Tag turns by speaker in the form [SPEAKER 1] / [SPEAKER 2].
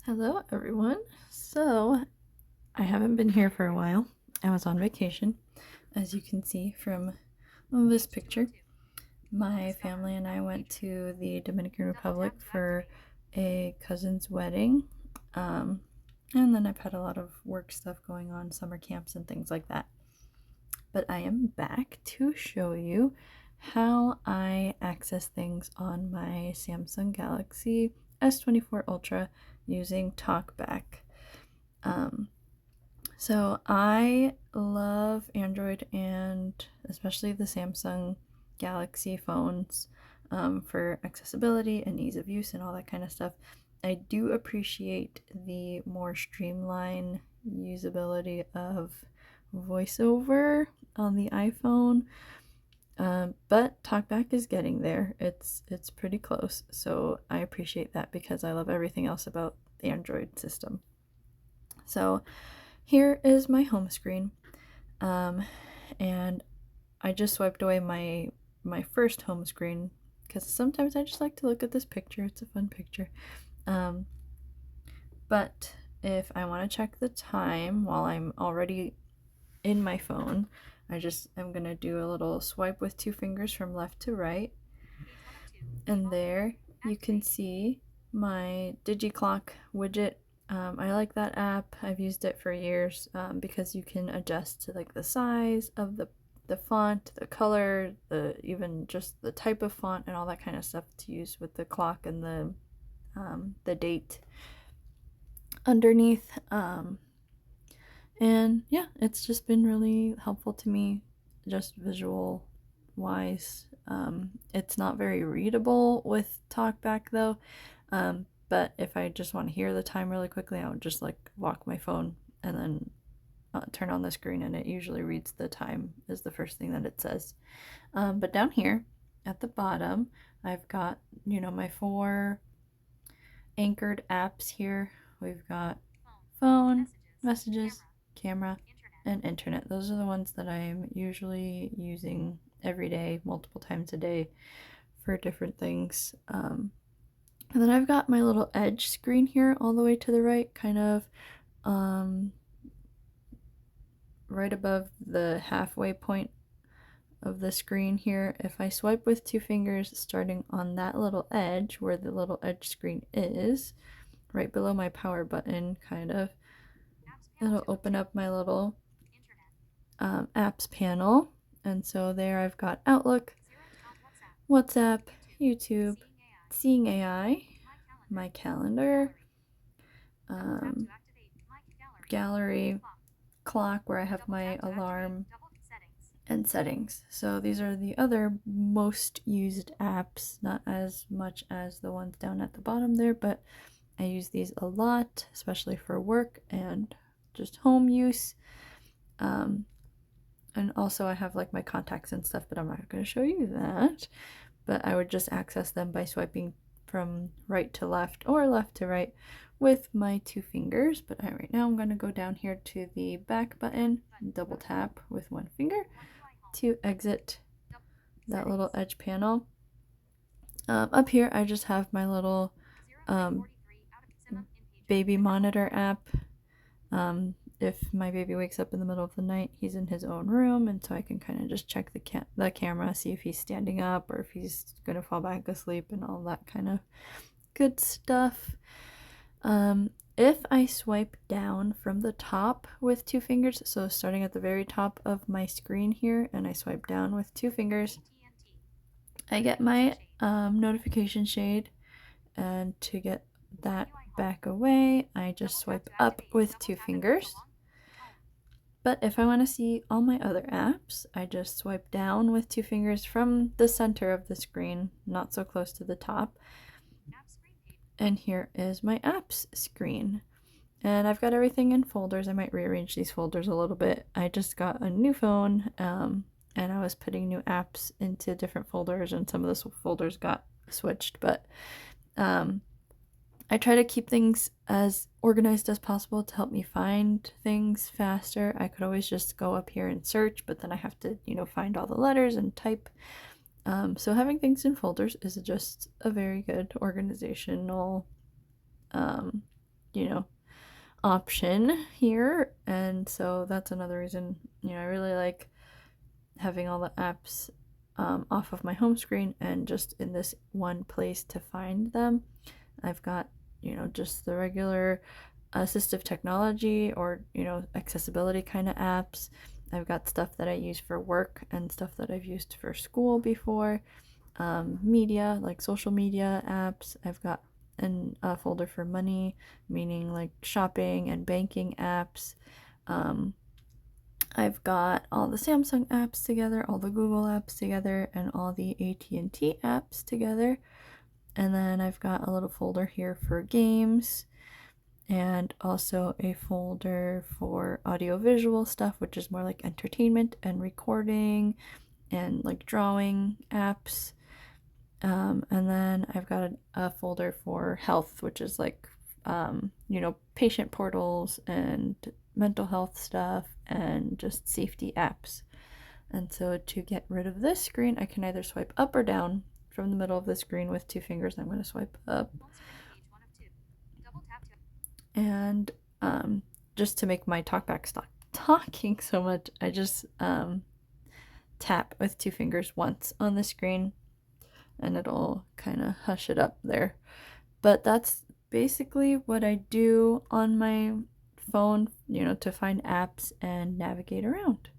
[SPEAKER 1] Hello everyone. So I haven't been here for a while. I was on vacation. As you can see from this picture, my family and I went to the Dominican Republic for a cousin's wedding. And then I've had a lot of work stuff going on, summer camps and things like that. But I am back to show you how I access things on my Samsung Galaxy S24 Ultra using Talkback. Um, so I love Android and especially the Samsung Galaxy phones for accessibility and ease of use and all that kind of stuff. I do appreciate the more streamlined usability of VoiceOver on the iPhone, but TalkBack is getting there. It's pretty close, so I appreciate that because I love everything else about the Android system. So here is my home screen, and I just swiped away my first home screen because sometimes I just like to look at this picture. It's a fun picture. But if I want to check the time while I'm already in my phone, I'm gonna do a little swipe with two fingers from left to right, and there you can see my DigiClock widget. I like that app. I've used it for years because you can adjust to like the size of the font, the color, even just the type of font and all that kind of stuff to use with the clock and the date underneath. And yeah, it's just been really helpful to me, just visual wise. It's not very readable with TalkBack though. But if I just want to hear the time really quickly, I would just like lock my phone and then turn on the screen, and it usually reads the time is the first thing that it says. But down here at the bottom, I've got, my four anchored apps here. We've got phone, messages, camera, and internet. Those are the ones that I'm usually using every day, multiple times a day for different things. And then I've got my little edge screen here all the way to the right, kind of right above the halfway point of the screen here. If I swipe with two fingers starting on that little edge where the little edge screen is, right below my power button, kind of, it'll open up my little apps panel. And so there I've got Outlook, WhatsApp, YouTube, Seeing AI, my calendar, gallery, clock where I have my alarm, and settings. So these are the other most used apps, not as much as the ones down at the bottom there, but I use these a lot, especially for work and just home use. And also I have like my contacts and stuff, but I'm not going to show you that. But I would just access them by swiping from right to left or left to right with my two fingers. But right now I'm going to go down here to the back button, double tap with one finger to exit that little edge panel. Up here I just have my little baby monitor app. If my baby wakes up in the middle of the night, he's in his own room, and so I can kind of just check the camera, see if he's standing up or if he's gonna fall back asleep and all that kind of good stuff. If I swipe down from the top with two fingers, so starting at the very top of my screen here, and I swipe down with two fingers, I get my notification shade, and to get that back away, I just swipe up with two fingers. But if I want to see all my other apps, I just swipe down with two fingers from the center of the screen, not so close to the top. And here is my apps screen. And I've got everything in folders. I might rearrange these folders a little bit. I just got a new phone, and I was putting new apps into different folders, and some of those folders got switched. But I try to keep things as organized as possible to help me find things faster. I could always just go up here and search, but then I have to, find all the letters and type. So having things in folders is just a very good organizational you know, option here. And so that's another reason, I really like having all the apps off of my home screen and just in this one place to find them. I've got, just the regular assistive technology or, accessibility kind of apps. I've got stuff that I use for work and stuff that I've used for school before. Media, like social media apps. I've got a folder for money, meaning like shopping and banking apps. I've got all the Samsung apps together, all the Google apps together, and all the AT&T apps together. And then I've got a little folder here for games and also a folder for audiovisual stuff, which is more like entertainment and recording and like drawing apps. And then I've got a folder for health, which is like, patient portals and mental health stuff and just safety apps. And so to get rid of this screen, I can either swipe up or down from the middle of the screen with 2 fingers. I'm going to swipe up. And just to make my Talkback stop talking so much, I just tap with 2 fingers once on the screen and it'll kind of hush it up there. But that's basically what I do on my phone, to find apps and navigate around.